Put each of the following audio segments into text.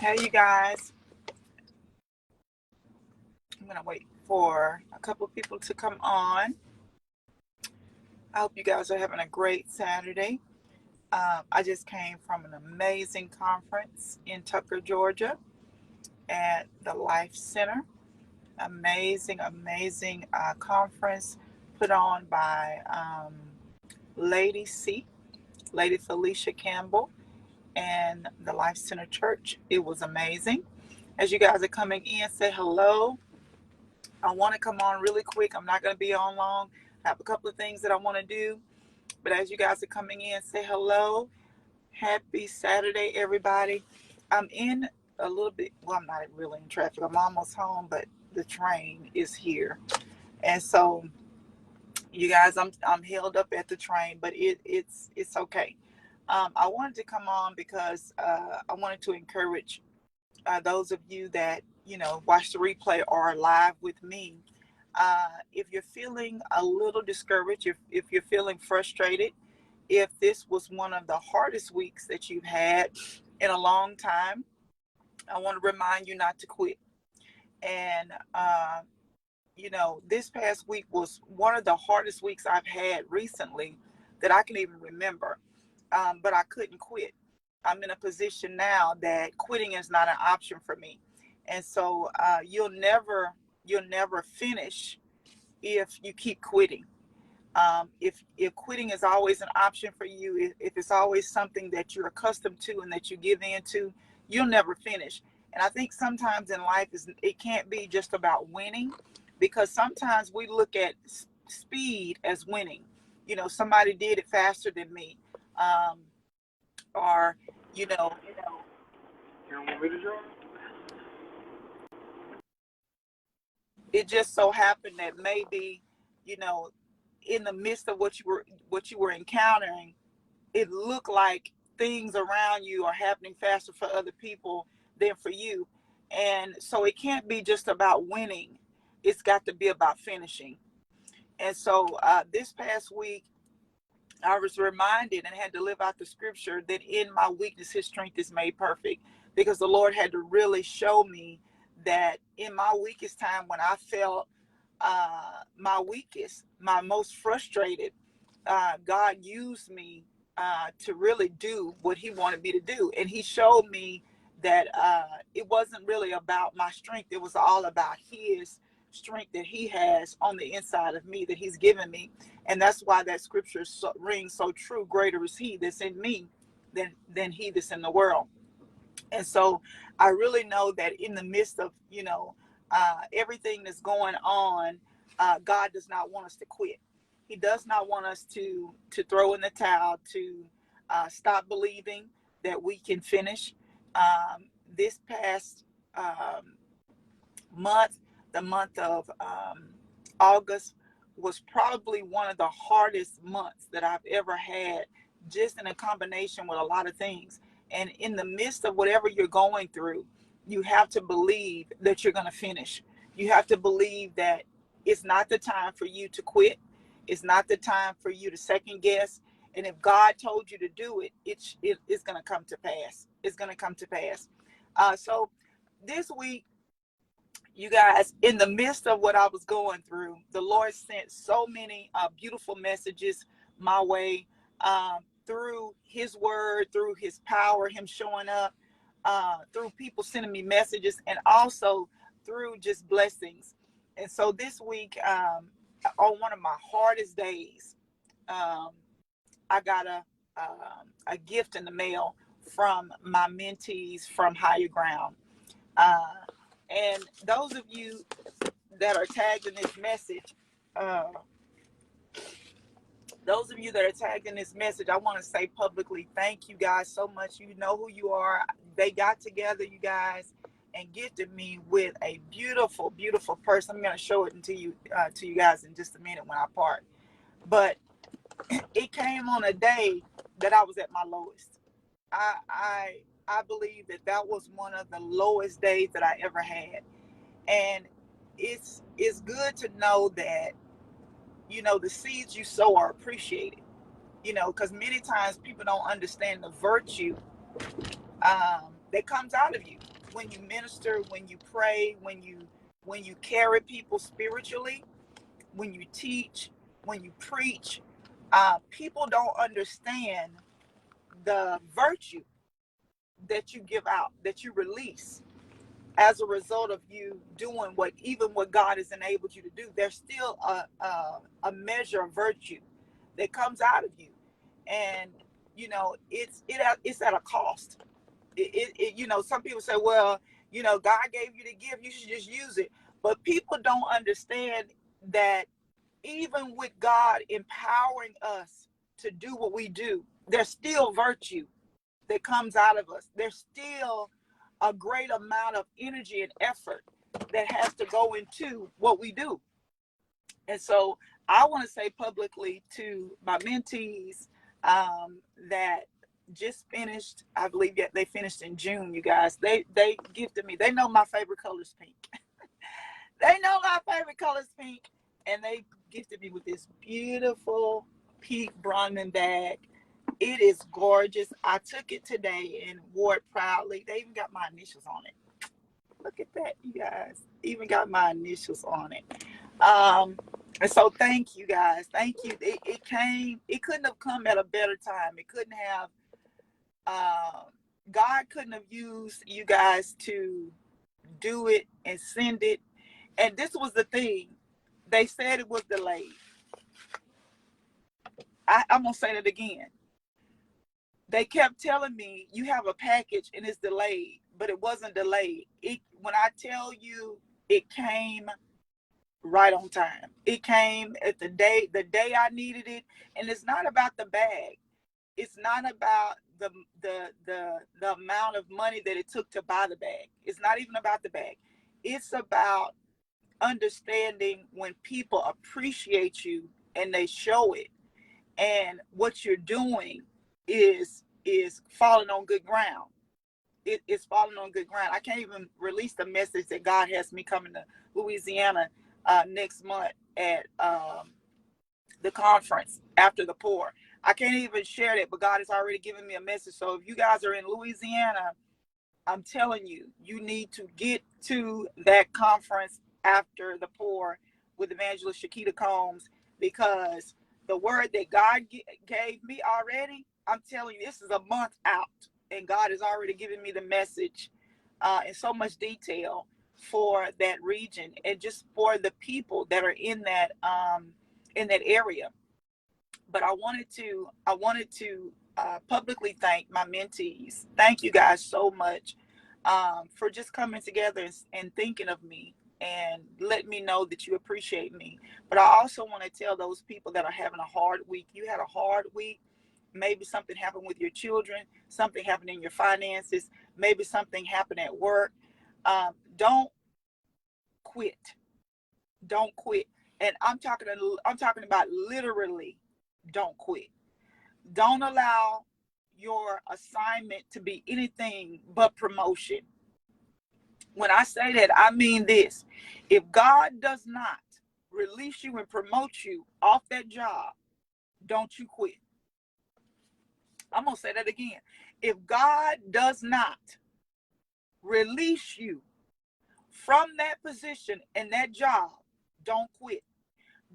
Hey, you guys. I'm going to wait for a couple of people to come on. I hope you guys are having a great Saturday. I just came from an amazing conference in Tucker, Georgia at the Life Center. Amazing conference put on by Lady C, Lady Felicia Campbell, and the Life Center Church. It was amazing. As you guys are coming in, say hello. I want to come on really quick. I'm not going to be on long. I have a couple of things that I want to do. But as you guys are coming in, say hello. Happy Saturday, everybody. I'm in a little bit, well, I'm not really in traffic. I'm almost home, but the train is here. And so, you guys, I'm held up at the train, but it's okay. I wanted to come on because I wanted to encourage those of you that watch the replay or are live with me. If you're feeling a little discouraged, if you're feeling frustrated, if this was one of the hardest weeks that you've had in a long time, I want to remind you not to quit. And this past week was one of the hardest weeks I've had recently that I can even remember. But I couldn't quit. I'm in a position now that quitting is not an option for me. And so you'll never finish if you keep quitting. If quitting is always an option for you, if it's always something that you're accustomed to and that you give into, you'll never finish. And I think sometimes in life it can't be just about winning, because sometimes we look at speed as winning. Somebody did it faster than me, or you know You don't want me to join? it just so happened that maybe in the midst of what you were encountering, it looked like things around you are happening faster for other people than for you. And so it can't be just about winning. It's got to be about finishing. And so this past week, I was reminded and had to live out the scripture that in my weakness, his strength is made perfect, because the Lord had to really show me that in my weakest time, when I felt my weakest, my most frustrated, God used me to really do what he wanted me to do. And he showed me that it wasn't really about my strength. It was all about his strength that he has on the inside of me, that he's given me. And that's why that scripture rings so true. Greater is he that's in me than he that's in the world. And so I really know that in the midst of, everything that's going on, God does not want us to quit. He does not want us to throw in the towel, to stop believing that we can finish. This past month, the month of August, was probably one of the hardest months that I've ever had, just in a combination with a lot of things. And in the midst of whatever you're going through, you have to believe that you're going to finish. You have to believe that it's not the time for you to quit. It's not the time for you to second guess. And if God told you to do it, it's going to come to pass. It's going to come to pass. So this week, you guys, in the midst of what I was going through, the Lord sent so many beautiful messages my way, through his word, through his power, him showing up, through people sending me messages, and also through just blessings. And so this week, on one of my hardest days, I got a gift in the mail from my mentees from Higher Ground. And those of you that are tagged in this message, I want to say publicly, thank you guys so much. You know who you are. They got together, you guys, and gifted me with a beautiful, beautiful purse. I'm going to show it to you guys in just a minute when I part. But it came on a day that I was at my lowest. I believe that was one of the lowest days that I ever had. And it's good to know that, the seeds you sow are appreciated, because many times people don't understand the virtue that comes out of you. when you minister, when you pray, when you carry people spiritually, when you teach, when you preach, people don't understand the virtue that you give out, that you release as a result of you doing what God has enabled you to do. There's still a measure of virtue that comes out of you, and it's at a cost. Some people say, well, God gave you the gift, you should just use it. But people don't understand that even with God empowering us to do what we do, there's still virtue that comes out of us. There's still a great amount of energy and effort that has to go into what we do. And so I want to say publicly to my mentees that just finished, I believe they finished in June, you guys. They gifted me. They know my favorite color is pink. They know my favorite color is pink. And they gifted me with this beautiful pink Bronman bag. It is gorgeous. I took it today and wore it proudly. They even got my initials on it. Look at that, you guys. Even got my initials on it. And so thank you guys. Thank you. It couldn't have come at a better time. It couldn't have, God couldn't have used you guys to do it and send it. And this was the thing. They said it was delayed. I'm going to say that again. They kept telling me you have a package and it's delayed, but it wasn't delayed. When I tell you it came right on time. It came at the day I needed it. And it's not about the bag. It's not about the amount of money that it took to buy the bag. It's not even about the bag. It's about understanding when people appreciate you and they show it, and what you're doing is falling on good ground. It's falling on good ground. I can't even release the message that God has me coming to Louisiana next month at the conference after the pour. I can't even share that, but God has already given me a message. So if you guys are in Louisiana, I'm telling you, you need to get to that conference after the pour with Evangelist Shakita Combs, because the word that God gave me already, I'm telling you, this is a month out, and God has already given me the message in so much detail for that region and just for the people that are in that area. But I wanted to publicly thank my mentees. Thank you guys so much for just coming together and thinking of me and let me know that you appreciate me. But I also want to tell those people that are having a hard week. You had a hard week. Maybe something happened with your children, something happened in your finances, maybe something happened at work. Don't quit. Don't quit. And I'm talking about literally don't quit. Don't allow your assignment to be anything but promotion. When I say that, I mean this. If God does not release you and promote you off that job, don't you quit. I'm going to say that again. If God does not release you from that position and that job, don't quit.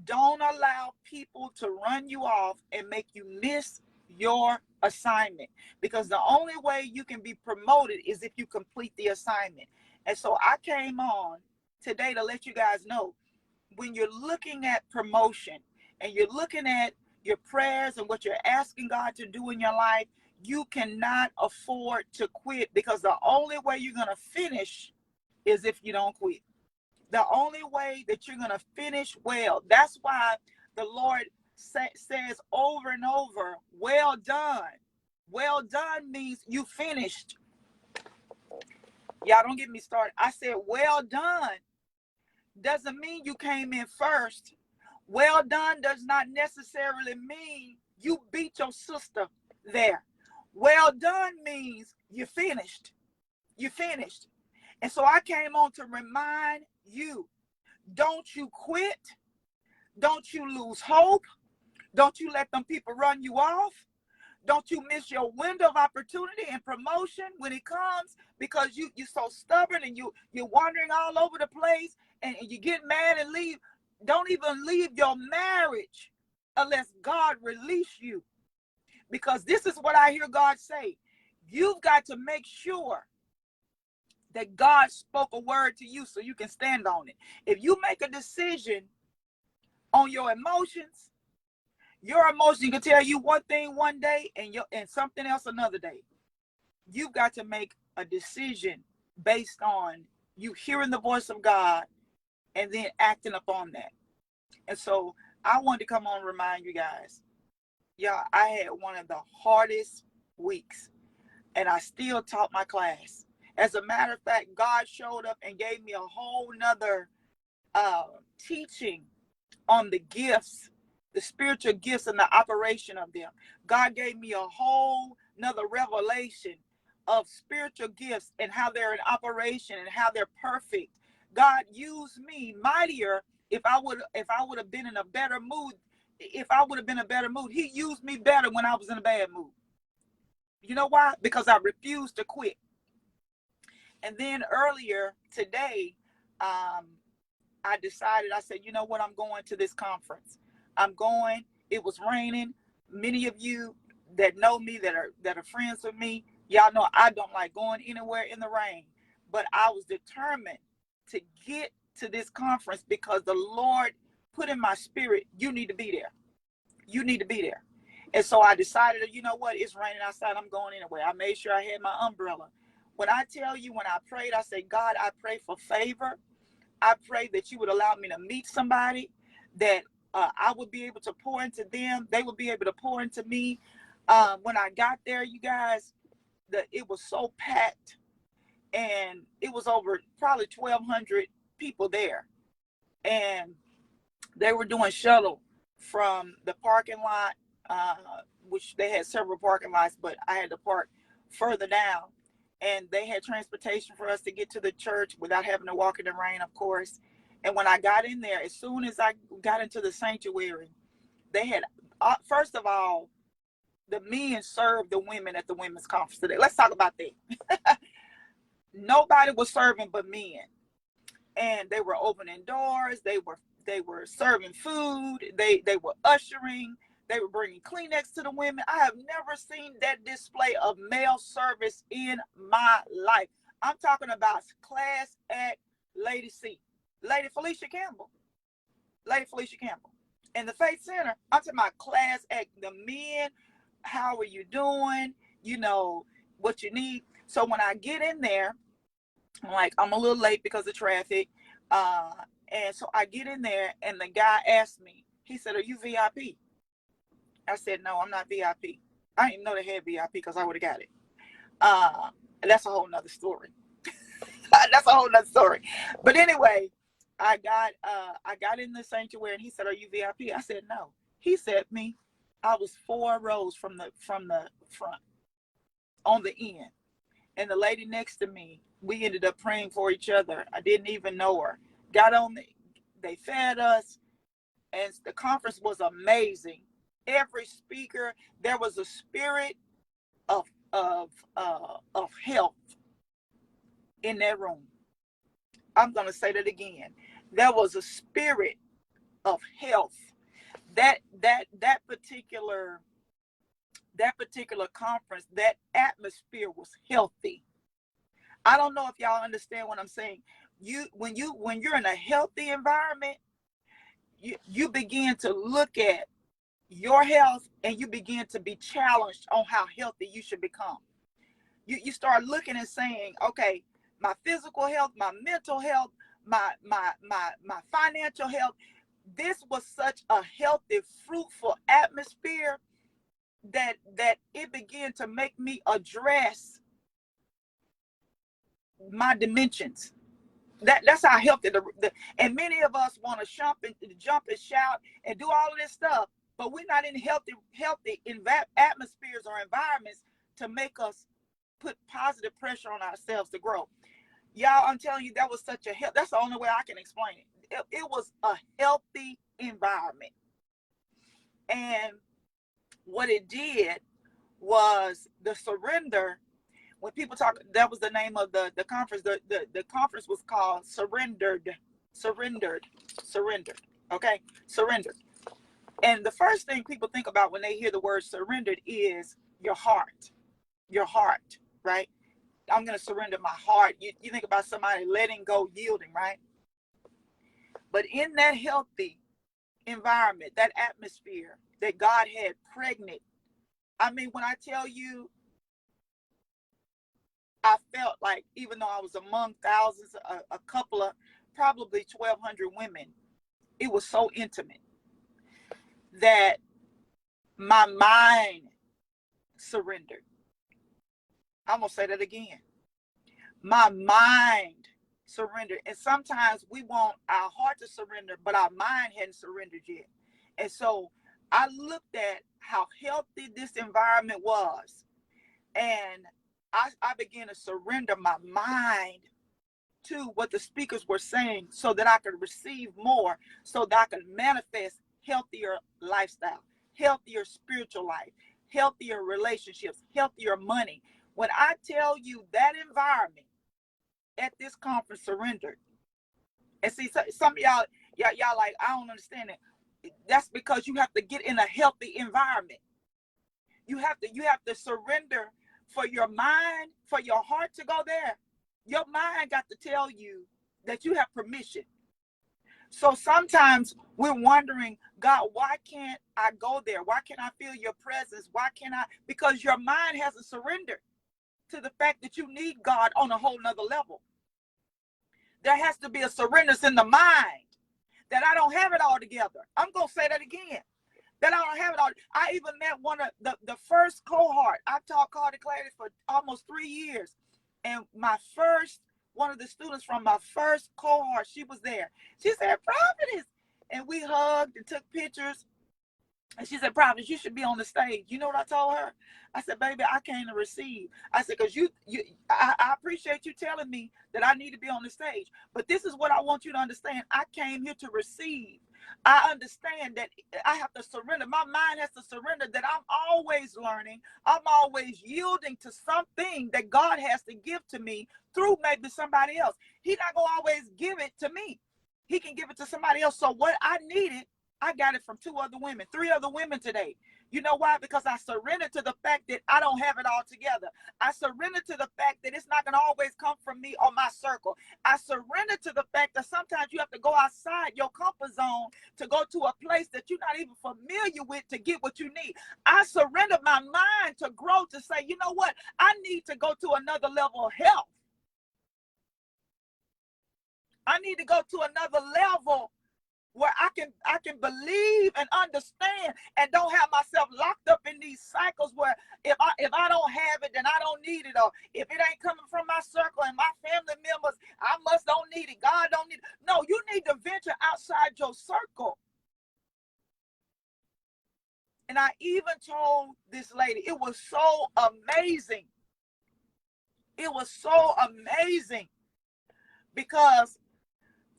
Don't allow people to run you off and make you miss your assignment, because the only way you can be promoted is if you complete the assignment. And so I came on today to let you guys know, when you're looking at promotion and you're looking at your prayers and what you're asking God to do in your life, you cannot afford to quit, because the only way you're going to finish is if you don't quit. The only way that you're going to finish well. That's why the Lord says over and over, well done. Well done means you finished. Y'all don't get me started. I said, well done doesn't mean you came in first. Well done does not necessarily mean you beat your sister there. Well done means you finished. You finished. And so I came on to remind you, don't you quit. Don't you lose hope. Don't you let them people run you off. Don't you miss your window of opportunity and promotion when it comes, because you're so stubborn and you're wandering all over the place, and you get mad and leave. Don't even leave your marriage unless God release you. Because this is what I hear God say. You've got to make sure that God spoke a word to you so you can stand on it. If you make a decision on your emotions can tell you one thing one day and something else another day. You've got to make a decision based on you hearing the voice of God and then acting upon that. And so I wanted to come on and remind you guys, y'all, I had one of the hardest weeks, and I still taught my class. As a matter of fact, God showed up and gave me a whole nother teaching on the gifts, the spiritual gifts and the operation of them. God gave me a whole nother revelation of spiritual gifts and how they're in operation and how they're perfect. God used me mightier if I would have been in a better mood. If I would have been in a better mood, he used me better when I was in a bad mood. You know why? Because I refused to quit. And then earlier today, I decided, I said, you know what, I'm going to this conference. I'm going. It was raining. Many of you that know me, that are friends with me, y'all know I don't like going anywhere in the rain. But I was determined to get to this conference because the Lord put in my spirit, you need to be there. You need to be there. And so I decided, you know what, it's raining outside, I'm going anyway. I made sure I had my umbrella. When I tell you, when I prayed, I said, God, I pray for favor. I pray that you would allow me to meet somebody that I would be able to pour into them. They would be able to pour into me. When I got there, you guys, it was so packed, and it was over probably 1,200 people there. And they were doing shuttle from the parking lot, which they had several parking lots, but I had to park further down. And they had transportation for us to get to the church without having to walk in the rain, of course. And when I got in there, as soon as I got into the sanctuary, they had, first of all, the men served the women at the women's conference today. Let's talk about that. Nobody was serving but men. And they were opening doors. They were serving food. They were ushering. They were bringing Kleenex to the women. I have never seen that display of male service in my life. I'm talking about class act Lady C. Lady Felicia Campbell. Lady Felicia Campbell. In the Faith Center, I'm talking about class act. The men, how are you doing? You know, what you need. So when I get in there, I'm a little late because of traffic. And so I get in there, and the guy asked me, he said, are you VIP? I said, no, I'm not VIP. I didn't even know they had VIP because I would have got it. That's a whole nother story. That's a whole nother story. But anyway, I got in the sanctuary, and he said, are you VIP? I said, no. He said me. I was 4 rows from the front on the end. And the lady next to me, we ended up praying for each other. I didn't even know her. They fed us, and the conference was amazing. Every speaker, there was a spirit of health in that room. I'm going to say that again. There was a spirit of health. That particular conference, that atmosphere was healthy. I don't know if y'all understand what I'm saying. When you're in a healthy environment, you begin to look at your health, and you begin to be challenged on how healthy you should become. You start looking and saying, okay, my physical health, my mental health, my financial health. This was such a healthy, fruitful atmosphere that it began to make me address my dimensions. That's how healthy and many of us want to jump and shout and do all of this stuff, but we're not in healthy atmospheres or environments to make us put positive pressure on ourselves to grow. Y'all, I'm telling you, that was such a that's the only way I can explain it. It was a healthy environment. And what it did was the surrender. When people talk, that was the name of the conference. The conference was called Surrendered. Surrendered. Surrendered. Okay? Surrendered. And the first thing people think about when they hear the word surrendered is your heart. Your heart, right? I'm going to surrender my heart. You think about somebody letting go, yielding, right? But in that healthy environment, that atmosphere that God had pregnant, I mean, when I tell you, I felt like, even though I was among thousands, a couple of probably 1,200 women, it was so intimate that my mind surrendered. I'm going to say that again. My mind surrendered. And sometimes we want our heart to surrender, but our mind hadn't surrendered yet. And so I looked at how healthy this environment was. And I began to surrender my mind to what the speakers were saying so that I could receive more, so that I could manifest healthier lifestyle, healthier spiritual life, healthier relationships, healthier money. When I tell you that environment at this conference surrendered, and see, some of y'all like, I don't understand it. That's because you have to get in a healthy environment. You have to surrender for your mind, for your heart to go there. Your mind got to tell you that you have permission. So sometimes we're wondering, God, why can't I go there? Why can't I feel your presence? Why can't I? Because your mind hasn't surrendered to the fact that you need God on a whole nother level. There has to be a surrender in the mind that I don't have it all together. I'm going to say that again. That I don't have it all. I even met one of the first cohort. I've taught cardiac clarity for almost 3 years. And one of the students from my first cohort, she was there. She said, Prophetess. And we hugged and took pictures. And she said, Prophetess, you should be on the stage. You know what I told her? I said, baby, I came to receive. I said, because I appreciate you telling me that I need to be on the stage. But this is what I want you to understand. I came here to receive. I understand that I have to surrender. My mind has to surrender that I'm always learning. I'm always yielding to something that God has to give to me through maybe somebody else. He's not going to always give it to me. He can give it to somebody else. So what I needed, I got it from 3 other women today. You know why? Because I surrendered to the fact that I don't have it all together. I surrendered to the fact that it's not going to always come from me or my circle. I surrendered to the fact that sometimes you have to go outside your comfort zone to go to a place that you're not even familiar with to get what you need. I surrendered my mind to grow, to say, you know what? I need to go to another level of health. I need to go to another level where I can believe and understand and don't have myself locked up in these cycles where if I don't have it, then I don't need it. Or if it ain't coming from my circle and my family members, I don't need it. God don't need it. No, you need to venture outside your circle. And I even told this lady, it was so amazing. It was so amazing because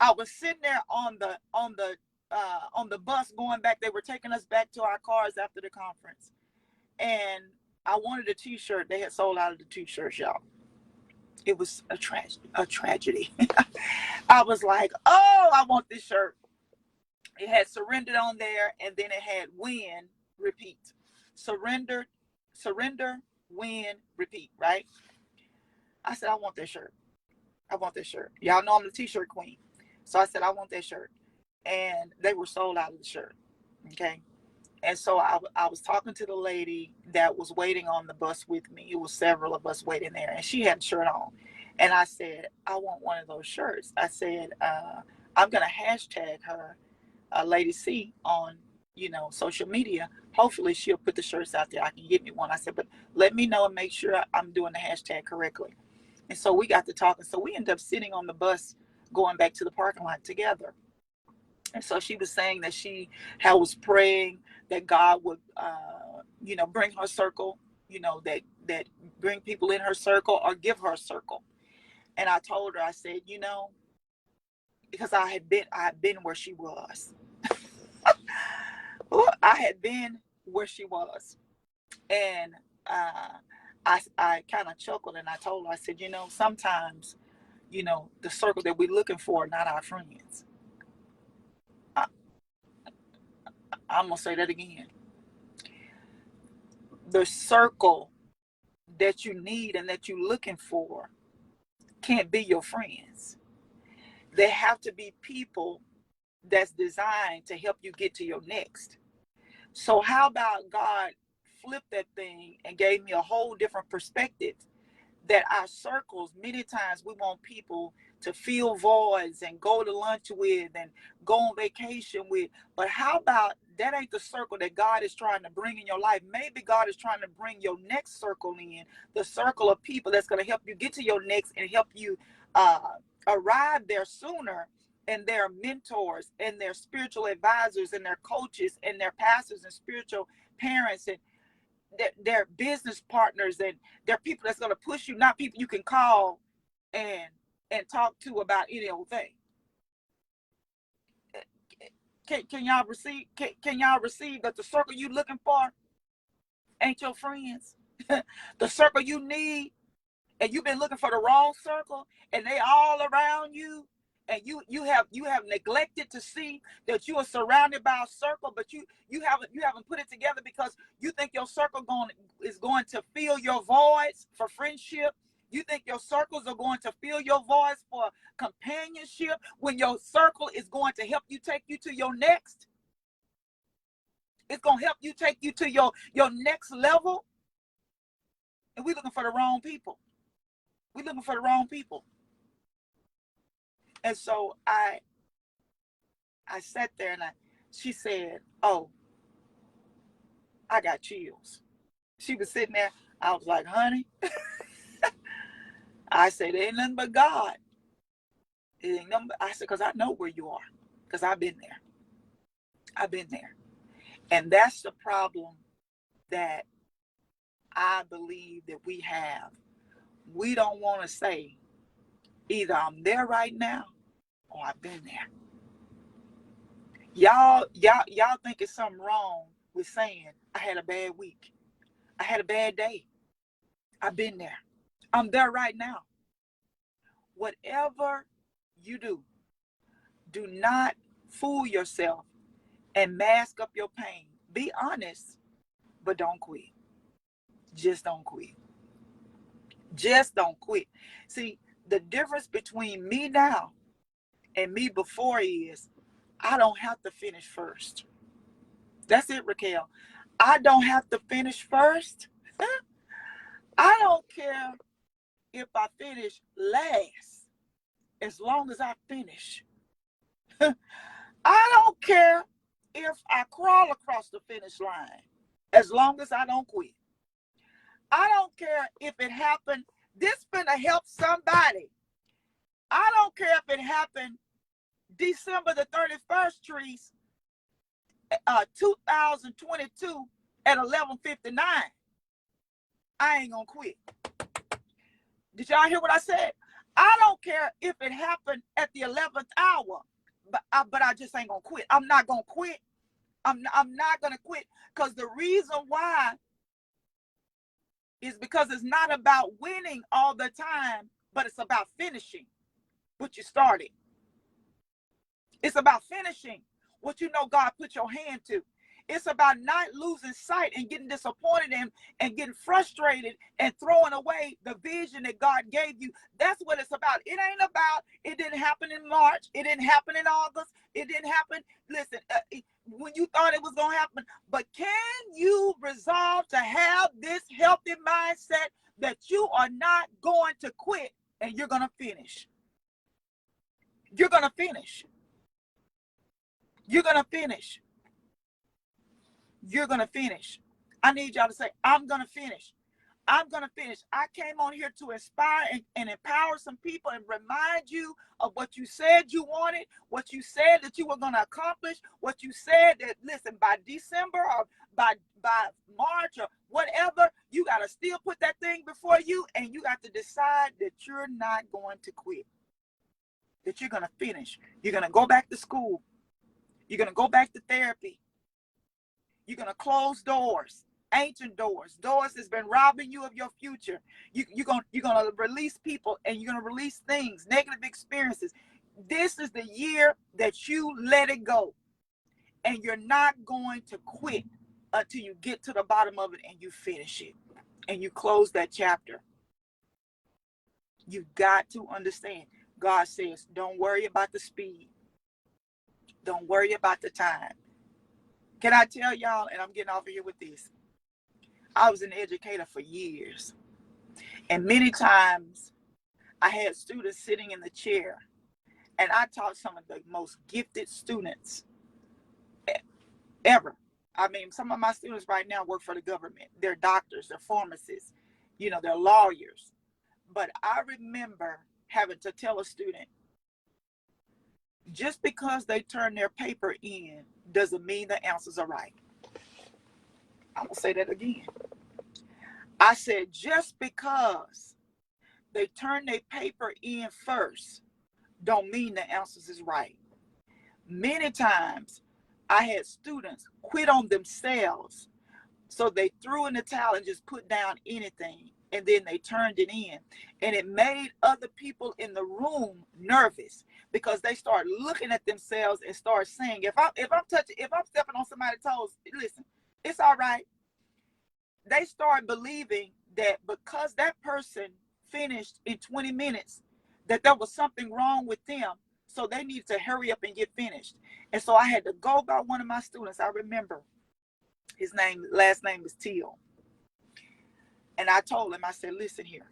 I was sitting there on the bus going back. They were taking us back to our cars after the conference, and I wanted a T-shirt. They had sold out of the T-shirts, y'all. It was a tragedy. I was like, oh, I want this shirt. It had surrendered on there, and then it had win, repeat. Surrender, win, repeat. Right? I said, I want that shirt. I want that shirt. Y'all know I'm the T-shirt queen. So I said, I want that shirt. And they were sold out of the shirt. Okay. And so I was talking to the lady that was waiting on the bus with me. It was several of us waiting there, and she had a shirt on. And I said, I want one of those shirts. I said, I'm going to hashtag her, Lady C, on, social media. Hopefully she'll put the shirts out there. I can get me one. I said, but let me know and make sure I'm doing the hashtag correctly. And so we got to talking. So we ended up sitting on the bus going back to the parking lot together. And so she was saying that she was praying that God would, bring her circle, that bring people in her circle or give her a circle. And I told her, I said, because I had been where she was. I had been where she was. And I kind of chuckled and I told her, I said, sometimes, the circle that we're looking for are not our friends. I, I'm going to say that again. The circle that you need and that you're looking for can't be your friends. They have to be people that's designed to help you get to your next. So how about God flipped that thing and gave me a whole different perspective, that our circles, many times we want people to fill voids and go to lunch with and go on vacation with. But how about that ain't the circle that God is trying to bring in your life? Maybe God is trying to bring your next circle in, the circle of people that's going to help you get to your next and help you uh, arrive there sooner. And their mentors and their spiritual advisors and their coaches and their pastors and spiritual parents and their business partners, and they're people that's going to push you, not people you can call and talk to about any old thing. Can y'all receive? Can y'all receive that the circle you looking for ain't your friends? The circle you need, and you've been looking for the wrong circle, and they all around you, and you have neglected to see that you are surrounded by a circle, but you haven't put it together because you think your circle is going to fill your voids for friendship. You think your circles are going to fill your voids for companionship, when your circle is going to help you take you to your next. It's going to help you take you to your next level. And we're looking for the wrong people. We're looking for the wrong people. And so I sat there and she said, "Oh, I got chills." She was sitting there. I was like, "Honey," I said, "It ain't nothing but God." It ain't nothing but, I said, "Because I know where you are. Because I've been there. I've been there." And that's the problem that I believe that we have. We don't want to say either I'm there right now or I've been there. Y'all think it's something wrong with saying I had a bad week. I had a bad day. I've been there. I'm there right now. Whatever you do, do not fool yourself and mask up your pain. Be honest, but don't quit. Just don't quit. Just don't quit. See, the difference between me now and me before is I don't have to finish first. That's it, Raquel. I don't have to finish first. I don't care if I finish last, as long as I finish. I don't care if I crawl across the finish line, as long as I don't quit. I don't care if it happened. This finna help somebody. I don't care if it happened December the 31st, Trees, 2022 at 11:59. I ain't gonna quit. Did y'all hear what I said? I don't care if it happened at the 11th hour, but I just ain't gonna quit. I'm not gonna quit. I'm not gonna quit, because the reason why is because it's not about winning all the time, but it's about finishing what you started. It's about finishing what you know God put your hand to. It's about not losing sight and getting disappointed and getting frustrated and throwing away the vision that God gave you. That's what it's about. It ain't about, it didn't happen in March. It didn't happen in August. It didn't happen, listen, when you thought it was going to happen. But can you resolve to have this healthy mindset that you are not going to quit and you're going to finish? You're going to finish. You're going to finish. You're going to finish. I need y'all to say, I'm going to finish. I'm going to finish. I came on here to inspire and empower some people and remind you of what you said you wanted, what you said that you were going to accomplish, what you said that, listen, by December or by March or whatever, you got to still put that thing before you, and you got to decide that you're not going to quit, that you're going to finish. You're going to go back to school. You're going to go back to therapy. You're going to close doors. ancient doors that's been robbing you of your future. You're gonna release people, and you're gonna release things, negative experiences. This is the year that you let it go, and you're not going to quit until you get to the bottom of it and you finish it and you close that chapter. You've got to understand. God says, don't worry about the speed. Don't worry about the time. Can I tell y'all, and I'm getting off of here with this, I was an educator for years. And many times I had students sitting in the chair, and I taught some of the most gifted students ever. I mean, some of my students right now work for the government. They're doctors, they're pharmacists, they're lawyers. But I remember having to tell a student, just because they turn their paper in doesn't mean the answers are right. I'm going to say that again. I said, just because they turn their paper in first don't mean the answers is right. Many times I had students quit on themselves, so they threw in the towel and just put down anything, and then they turned it in, and it made other people in the room nervous, because they start looking at themselves and start saying, if I'm stepping on somebody's toes, listen, it's all right. They start believing that because that person finished in 20 minutes, that there was something wrong with them, so they needed to hurry up and get finished. And so I had to go by one of my students. I remember his last name was Teal. And I told him, I said, listen here,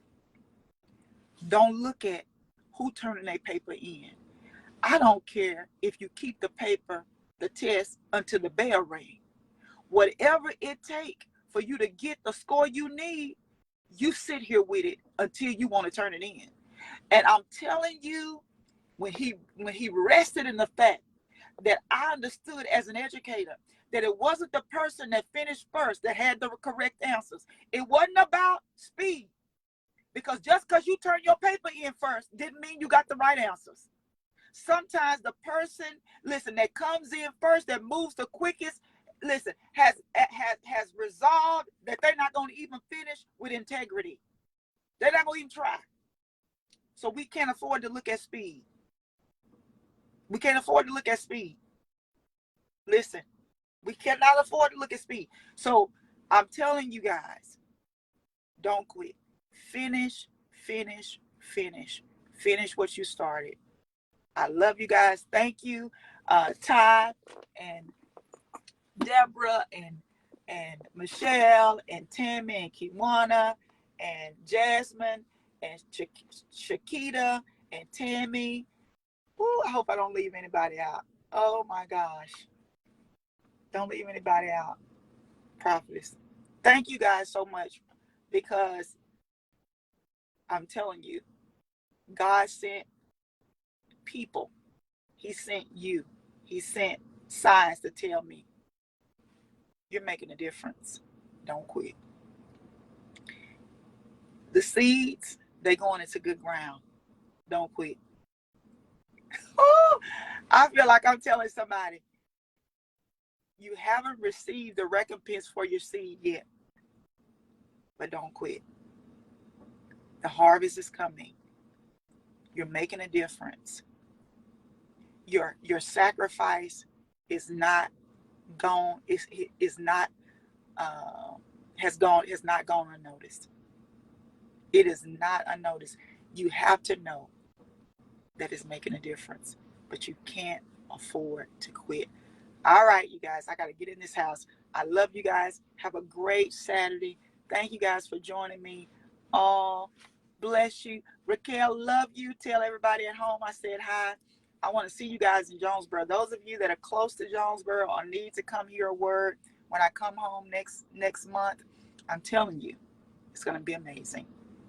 don't look at who turning their paper in. I don't care if you keep the test until the bell ring. Whatever it take for you to get the score you need, you sit here with it until you want to turn it in. And I'm telling you, when he rested in the fact that I understood as an educator that it wasn't the person that finished first that had the correct answers. It wasn't about speed, because just because you turn your paper in first didn't mean you got the right answers. Sometimes the person, listen, that comes in first, that moves the quickest, listen, has resolved that they're not going to even finish with integrity. They're not going to even try. So we can't afford to look at speed. We can't afford to look at speed. Listen, we cannot afford to look at speed. So I'm telling you guys, don't quit. Finish, finish, finish. Finish what you started. I love you guys. Thank you, Ty and Deborah and Michelle and Tammy and Kiwana and Jasmine and Shakita and Tammy. Ooh, I hope I don't leave anybody out. Oh my gosh. Don't leave anybody out. Prophetess. Thank you guys so much, because I'm telling you, God sent people. He sent you. He sent signs to tell me you're making a difference. Don't quit. The seeds, they're going into good ground. Don't quit. I feel like I'm telling somebody, you haven't received the recompense for your seed yet, but don't quit. The harvest is coming. You're making a difference. Your sacrifice is not gone. Is not has not gone unnoticed. It is not unnoticed. You have to know that it's making a difference, but you can't afford to quit. All right, you guys, I got to get in this house. I love you guys. Have a great Saturday. Thank you guys for joining me. Oh, bless you. Raquel, love you. Tell everybody at home I said hi. I want to see you guys in Jonesboro. Those of you that are close to Jonesboro or need to come hear a word when I come home next month, I'm telling you, it's going to be amazing.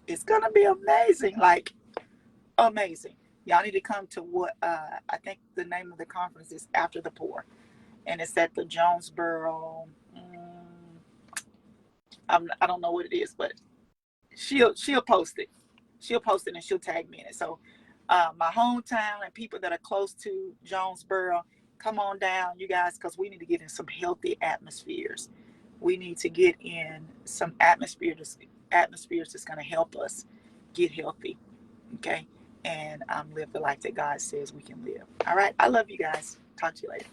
It's going to be amazing, like amazing. Y'all need to come to what I think the name of the conference is After the Pour, and it's at the Jonesboro. I don't know what it is, but she'll post it. She'll post it and she'll tag me in it. So my hometown and people that are close to Jonesboro, come on down, you guys, because we need to get in some healthy atmospheres. We need to get in some atmospheres that's going to help us get healthy. Okay. And live the life that God says we can live. All right. I love you guys. Talk to you later.